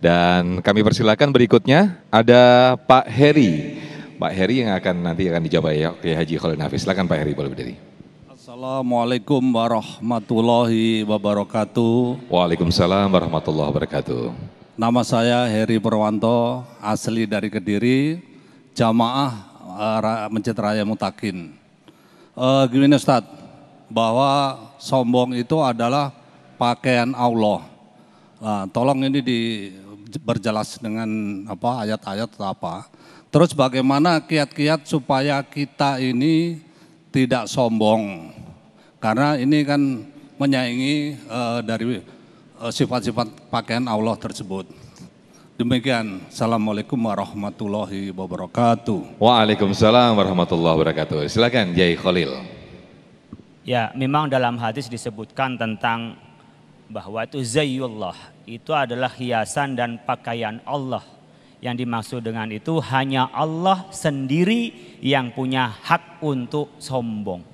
Dan kami persilakan berikutnya ada Pak Heri. Pak Heri yang nanti akan dijawab ya Kiai Haji Khalil Nafis. Silakan Pak Heri, boleh berdiri. Assalamualaikum warahmatullahi wabarakatuh. Waalaikumsalam warahmatullahi wabarakatuh. Nama saya Heri Purwanto, asli dari Kediri, jamaah Masjid Raya Mutakin. Gini Ustadz, bahwa sombong itu adalah pakaian Allah. Nah, tolong ini berjelas dengan ayat-ayat atau apa. Terus bagaimana kiat-kiat supaya kita ini tidak sombong. Karena ini kan menyaingi dari sifat-sifat pakaian Allah tersebut. Demikian. Assalamualaikum warahmatullahi wabarakatuh. Waalaikumsalam warahmatullahi wabarakatuh. Silakan Kiai Khalil. Ya, memang dalam hadis disebutkan tentang bahwa itu zayyullah, itu adalah hiasan dan pakaian Allah. Yang dimaksud dengan itu hanya Allah sendiri yang punya hak untuk sombong.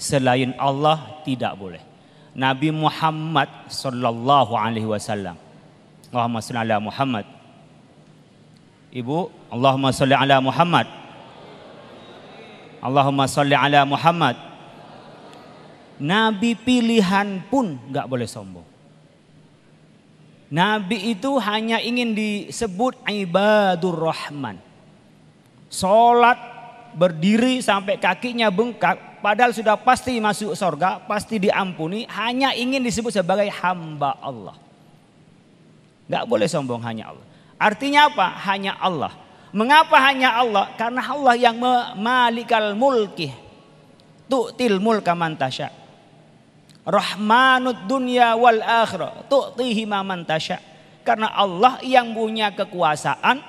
Selain Allah tidak boleh. Nabi Muhammad sallallahu alaihi wasallam. Allahumma shalli ala Muhammad. Ibu, Allahumma shalli ala Muhammad. Allahumma shalli ala Muhammad. Nabi pilihan pun nggak boleh sombong. Nabi itu hanya ingin disebut ibadur rahman. Sholat berdiri sampai kakinya bengkak, padahal sudah pasti masuk surga, pasti diampuni, hanya ingin disebut sebagai hamba Allah. Nggak boleh sombong, hanya Allah. Artinya apa? Hanya Allah. Mengapa hanya Allah? Karena Allah yang malikal mulki. Tu'til mulka man tasya. Rahmanud dunya wal akhirah tu'tihi man tasya. Karena Allah yang punya kekuasaan,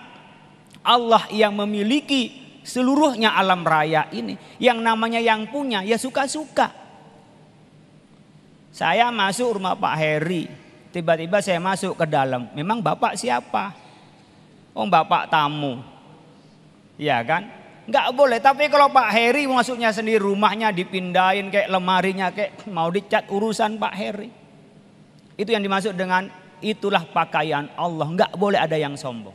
Allah yang memiliki seluruhnya alam raya ini. Yang namanya yang punya ya suka-suka. Saya masuk rumah Pak Heri, tiba-tiba saya masuk ke dalam. Memang Bapak siapa? Oh, Bapak tamu. Ya kan? Nggak boleh, tapi kalau Pak Heri masuknya sendiri, rumahnya dipindahin kayak lemarinya, kayak mau dicat urusan Pak Heri. Itu yang dimaksud dengan itulah pakaian Allah. Nggak boleh ada yang sombong.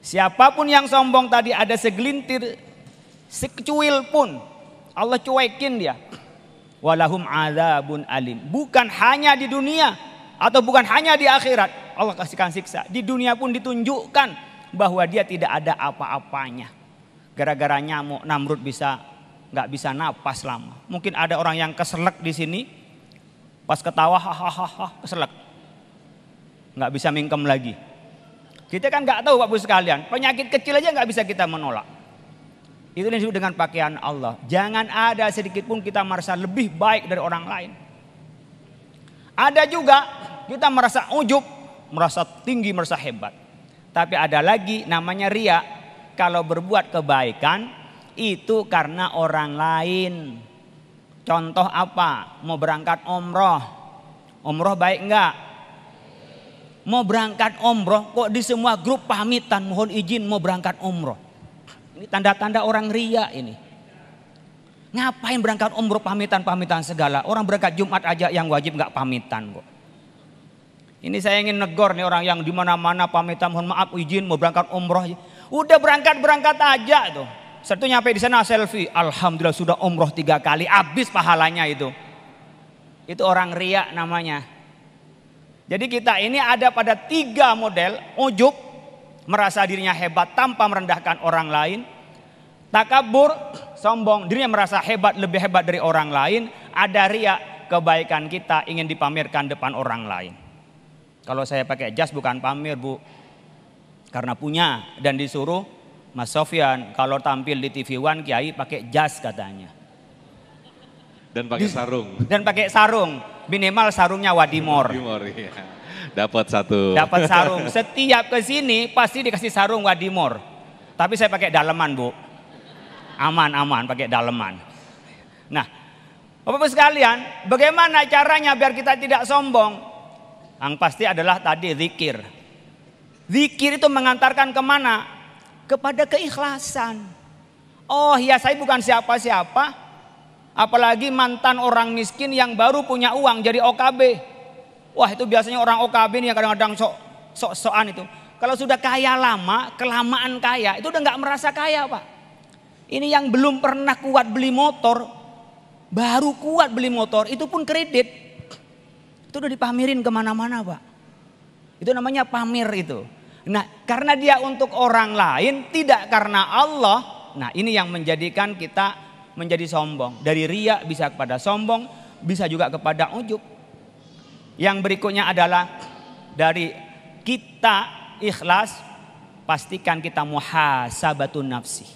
Siapapun yang sombong tadi ada segelintir, secuil pun Allah cuekin dia. Walahum adzabun alim. Bukan hanya di dunia atau bukan hanya di akhirat Allah kasihkan siksa. Di dunia pun ditunjukkan bahwa dia tidak ada apa-apanya. Gara-gara nyamuk Namrud nggak bisa napas lama. Mungkin ada orang yang keselak di sini, pas ketawa hahaha keselak, nggak bisa mingkem lagi. Kita kan nggak tahu Bapak Ibu sekalian, penyakit kecil aja nggak bisa kita menolak. Itu yang disebut dengan pakaian Allah. Jangan ada sedikit pun kita merasa lebih baik dari orang lain. Ada juga kita merasa ujub, merasa tinggi, merasa hebat. Tapi ada lagi namanya riya. Kalau berbuat kebaikan itu karena orang lain. Contoh apa? Mau berangkat umroh. Umroh baik enggak? Mau berangkat umroh kok di semua grup pamitan mohon izin mau berangkat umroh. Ini tanda-tanda orang ria ini. Ngapain berangkat umroh pamitan-pamitan segala? Orang berangkat Jumat aja yang wajib enggak pamitan kok. Ini saya ingin negor nih orang yang di mana-mana pamitan mohon maaf izin mau berangkat umroh. Udah berangkat aja tuh. Satu nyampe di sana selfie. Alhamdulillah sudah umroh 3 kali. Habis pahalanya itu. Itu orang riya namanya. Jadi kita ini ada pada 3 model. Ujub. Merasa dirinya hebat tanpa merendahkan orang lain. Takabur. Sombong. Dirinya merasa hebat, lebih hebat dari orang lain. Ada riya. Kebaikan kita ingin dipamerkan depan orang lain. Kalau saya pakai jas bukan pamer Bu. Karena punya dan disuruh Mas Sofyan kalau tampil di TV One Kiai pakai jas katanya. Dan pakai sarung. Dan pakai sarung. Minimal sarungnya Wadimor. Wadimor iya. Dapat satu. Dapat sarung. Setiap ke sini pasti dikasih sarung Wadimor. Tapi saya pakai daleman Bu. Aman pakai daleman. Nah, Bapak-Ibu sekalian, bagaimana caranya biar kita tidak sombong? Yang pasti adalah tadi zikir. Zikir itu mengantarkan kemana? Kepada keikhlasan. Oh ya saya bukan siapa-siapa. Apalagi mantan orang miskin yang baru punya uang jadi OKB. Wah itu biasanya orang OKB nih yang kadang-kadang sok sok-sokan itu. Kalau sudah kaya lama, kelamaan kaya, itu udah nggak merasa kaya Pak. Ini yang belum pernah kuat beli motor, baru kuat beli motor, itu pun kredit. Itu udah dipamerin kemana-mana Pak. Itu namanya pamer itu. Nah karena dia untuk orang lain, tidak karena Allah. Nah ini yang menjadikan kita menjadi sombong. Dari riya bisa kepada sombong, bisa juga kepada ujub. Yang berikutnya adalah dari kita ikhlas, pastikan kita muhasabatun nafsi.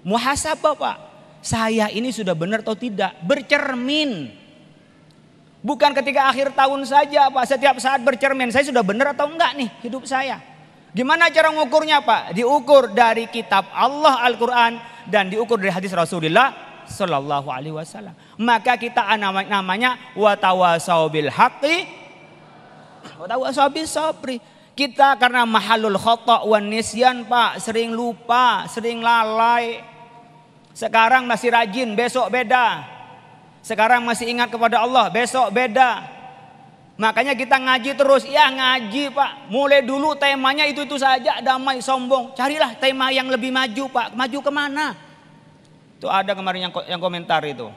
Muhasabah Pak, saya ini sudah benar atau tidak, bercermin. Bukan ketika akhir tahun saja Pak, setiap saat bercermin, saya sudah benar atau enggak nih hidup saya. Gimana cara mengukurnya Pak? Diukur dari kitab Allah Al-Quran dan diukur dari hadis Rasulullah Sallallahu Alaihi Wasallam. Maka kita namanya watawasau bil haqqi watawasau bis sabri. Kita karena mahalul khata' wan nisyan Pak, sering lupa, sering lalai. Sekarang masih rajin, besok beda. Sekarang masih ingat kepada Allah, besok beda. Makanya kita ngaji terus, ya ngaji Pak. Mulai dulu temanya itu saja, damai, sombong. Carilah tema yang lebih maju Pak. Maju kemana? Itu ada kemarin yang komentar itu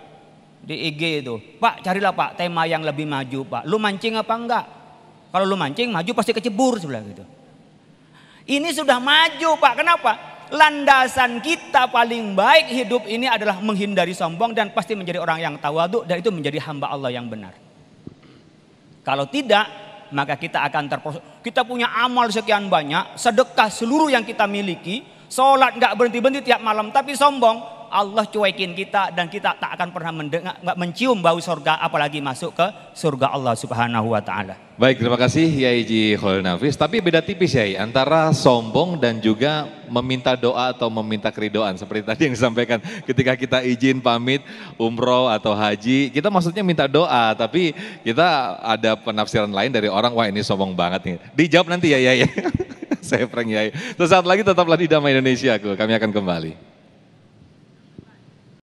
di IG itu. Pak carilah Pak tema yang lebih maju Pak. Lu mancing apa enggak? Kalau lu mancing maju pasti kecebur sebelah gitu. Ini sudah maju Pak. Kenapa? Landasan kita paling baik hidup ini adalah menghindari sombong dan pasti menjadi orang yang tawadhu dan itu menjadi hamba Allah yang benar. Kalau tidak, maka kita akan terproses. Kita punya amal sekian banyak, sedekah seluruh yang kita miliki, sholat nggak berhenti-berhenti tiap malam, tapi sombong. Allah cuekin kita dan kita tak akan pernah mencium bau surga, apalagi masuk ke surga Allah Subhanahu wa taala. Baik, terima kasih Yai Haji Khalil Nafis. Tapi beda tipis Yai antara sombong dan juga meminta doa atau meminta keridoan. Seperti tadi yang disampaikan ketika kita izin pamit umroh atau haji, kita maksudnya minta doa, tapi kita ada penafsiran lain dari orang, wah ini sombong banget nih. Dijawab nanti ya Yai. Saya prank Yai. Sesaat lagi tetaplah di Damai Indonesia. Kami akan kembali.